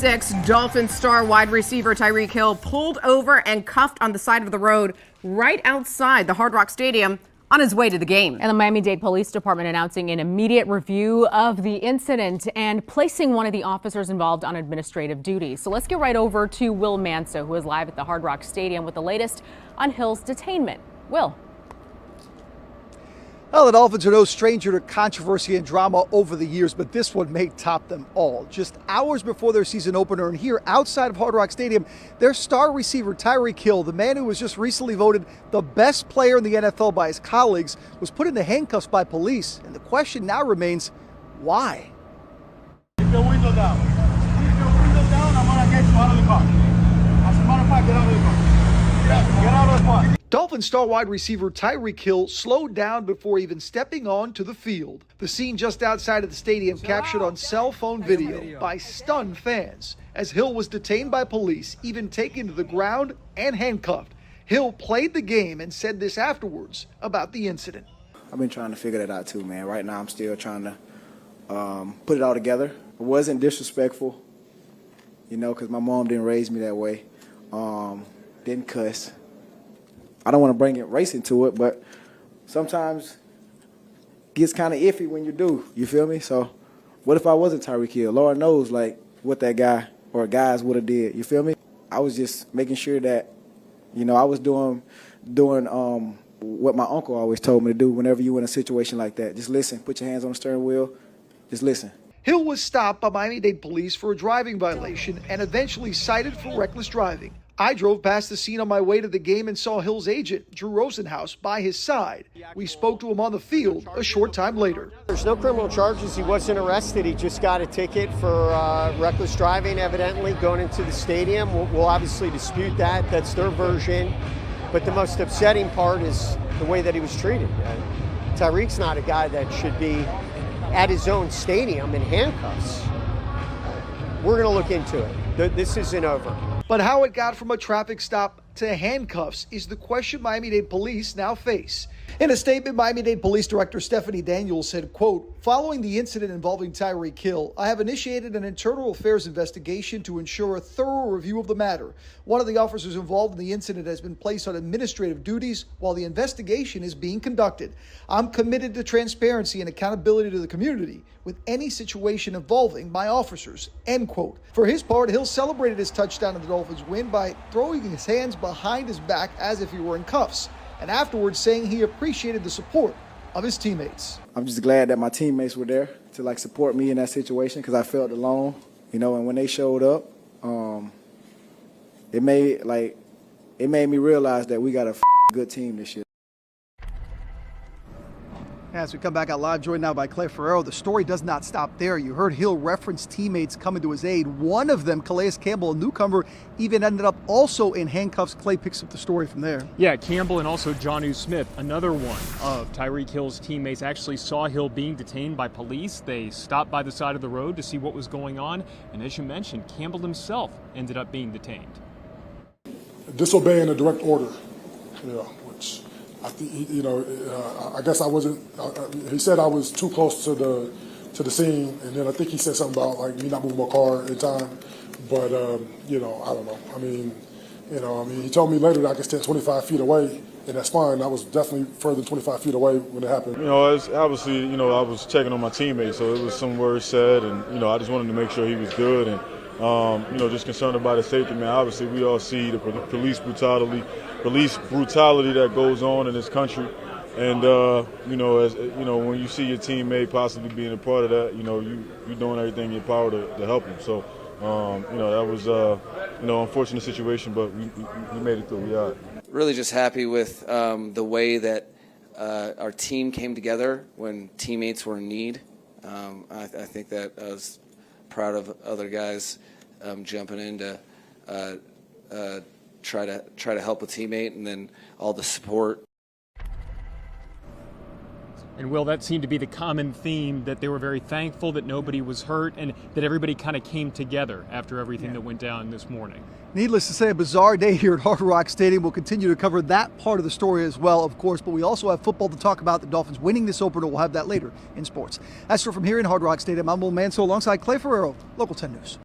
6, Dolphins star wide receiver Tyreek Hill pulled over and cuffed on the side of the road right outside the Hard Rock Stadium on his way to the game. And the Miami-Dade Police Department announcing an immediate review of the incident and placing one of the officers involved on administrative duty. So let's get right over to Will Manso, who is live at the Hard Rock Stadium with the latest on Hill's detainment. Will. Well, the Dolphins are no stranger to controversy and drama over the years, but this one may top them all. Just hours before their season opener, and here outside of Hard Rock Stadium, their star receiver Tyreek Hill, the man who was just recently voted the best player in the NFL by his colleagues, was put into handcuffs by police. And the question now remains, why? Keep the window down. Keep the window down, I'm going to get you out of the car. As a matter of fact, get out of the car. Get out of the car. Dolphins star wide receiver Tyreek Hill slowed down before even stepping onto the field. The scene just outside of the stadium captured on cell phone video by stunned fans as Hill was detained by police, even taken to the ground and handcuffed. Hill played the game and said this afterwards about the incident. I've been trying to figure that out too, man. Right now I'm still trying to put it all together. It wasn't disrespectful, you know, because my mom didn't raise me that way. Didn't cuss. I don't want to bring race into it, but sometimes it gets kind of iffy when you do. You feel me? So what if I wasn't Tyreek Hill? Lord knows, like, what that guy or guys would have did. You feel me? I was just making sure that, you know, I was doing what my uncle always told me to do whenever you're in a situation like that. Just listen. Put your hands on the steering wheel. Just listen. Hill was stopped by Miami-Dade police for a driving violation and eventually cited for reckless driving. I drove past the scene on my way to the game and saw Hill's agent, Drew Rosenhaus, by his side. We spoke to him on the field a short time later. There's no criminal charges. He wasn't arrested. He just got a ticket for reckless driving, evidently, going into the stadium. We'll obviously dispute that. That's their version. But the most upsetting part is the way that he was treated. Tyreek's not a guy that should be at his own stadium in handcuffs. We're going to look into it. This isn't over. But how it got from a traffic stop to handcuffs is the question Miami-Dade police now face. In a statement, Miami-Dade Police Director Stephanie Daniels said, quote, "Following the incident involving Tyreek Hill, I have initiated an internal affairs investigation to ensure a thorough review of the matter. One of the officers involved in the incident has been placed on administrative duties while the investigation is being conducted. I'm committed to transparency and accountability to the community with any situation involving my officers," end quote. For his part, Hill celebrated his touchdown in the Dolphins win by throwing his hands behind his back as if he were in cuffs, and afterwards saying he appreciated the support of his teammates. I'm just glad that my teammates were there to like support me in that situation because I felt alone, you know, and when they showed up, it made me realize that we got a good team this year. As we come back out live, joined now by Clay Ferrero, the story does not stop there. You heard Hill reference teammates coming to his aid. One of them, Calais Campbell, a newcomer, even ended up also in handcuffs. Clay picks up the story from there. Yeah, Campbell and also Jonnu Smith, another one of Tyreek Hill's teammates, actually saw Hill being detained by police. They stopped by the side of the road to see what was going on. And as you mentioned, Campbell himself ended up being detained. Disobeying a direct order, which I think, I guess I wasn't. He said I was too close to the scene, and then I think he said something about like me not moving my car in time. But I don't know. I mean, he told me later that I could stand 25 feet away, and that's fine. I was definitely further than 25 feet away when it happened. It's obviously, I was checking on my teammate, so it was some words said, and I just wanted to make sure he was good, and just concerned about his safety, man. Obviously, we all see the police brutality that goes on in this country. And, when you see your teammate possibly being a part of that, you're doing everything in your power to help him. So, that was, unfortunate situation, but we made it through. Yeah. Really just happy with the way that our team came together when teammates were in need. I think that I was proud of other guys jumping in to try to help a teammate, and then all the support. And Will, that seemed to be the common theme, that they were very thankful that nobody was hurt and that everybody kind of came together after everything that went down this morning. Needless to say, a bizarre day here at Hard Rock Stadium. We'll continue to cover that part of the story as well, of course, but we also have football to talk about. The Dolphins winning this opener. We'll have that later in sports. That's from here in Hard Rock Stadium. I'm Will Manso alongside Clay Ferrero, Local 10 News.